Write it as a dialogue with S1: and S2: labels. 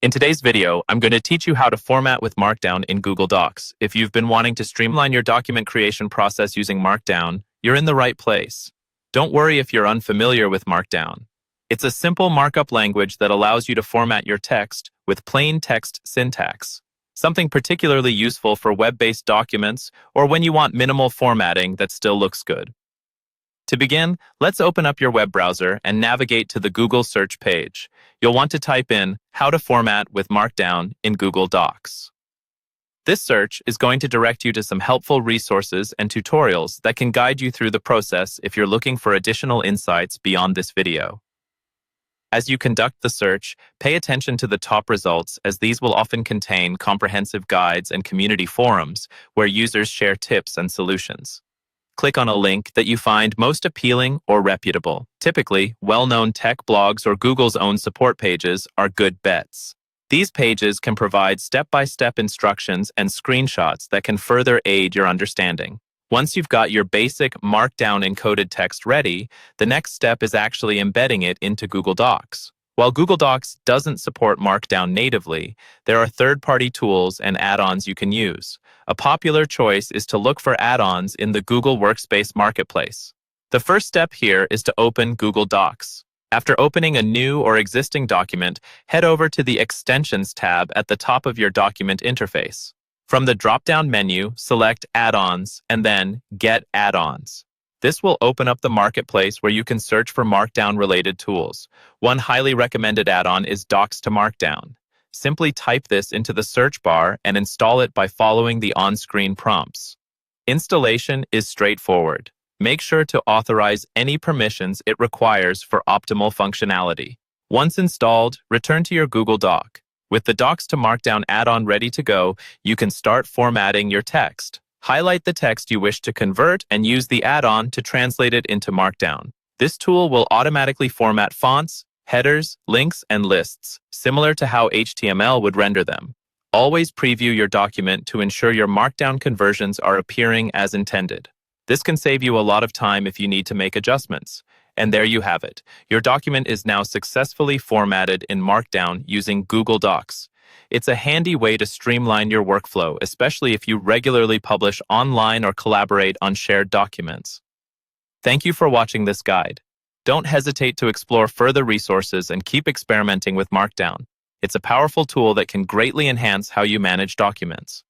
S1: In today's video, I'm going to teach you how to format with Markdown in Google Docs. If you've been wanting to streamline your document creation process using Markdown, you're in the right place. Don't worry if you're unfamiliar with Markdown. It's a simple markup language that allows you to format your text with plain text syntax, something particularly useful for web-based documents or when you want minimal formatting that still looks good. To begin, let's open up your web browser and navigate to the Google search page. You'll want to type in "How to Format with Markdown" in Google Docs. This search is going to direct you to some helpful resources and tutorials that can guide you through the process if you're looking for additional insights beyond this video. As you conduct the search, pay attention to the top results, as these will often contain comprehensive guides and community forums where users share tips and solutions. Click on a link that you find most appealing or reputable. Typically, well-known tech blogs or Google's own support pages are good bets. These pages can provide step-by-step instructions and screenshots that can further aid your understanding. Once you've got your basic Markdown encoded text ready, the next step is actually embedding it into Google Docs. While Google Docs doesn't support Markdown natively, there are third-party tools and add-ons you can use. A popular choice is to look for add-ons in the Google Workspace marketplace. The first step here is to open Google Docs. After opening a new or existing document, head over to the Extensions tab at the top of your document interface. From the drop-down menu, select Add-ons and then Get Add-ons. This will open up the marketplace where you can search for Markdown-related tools. One highly recommended add-on is Docs to Markdown. Simply type this into the search bar and install it by following the on-screen prompts. Installation is straightforward. Make sure to authorize any permissions it requires for optimal functionality. Once installed, return to your Google Doc. With the Docs to Markdown add-on ready to go, you can start formatting your text. Highlight the text you wish to convert and use the add-on to translate it into Markdown. This tool will automatically format fonts, headers, links, and lists, similar to how HTML would render them. Always preview your document to ensure your Markdown conversions are appearing as intended. This can save you a lot of time if you need to make adjustments. And there you have it. Your document is now successfully formatted in Markdown using Google Docs. It's a handy way to streamline your workflow, especially if you regularly publish online or collaborate on shared documents. Thank you for watching this guide. Don't hesitate to explore further resources and keep experimenting with Markdown. It's a powerful tool that can greatly enhance how you manage documents.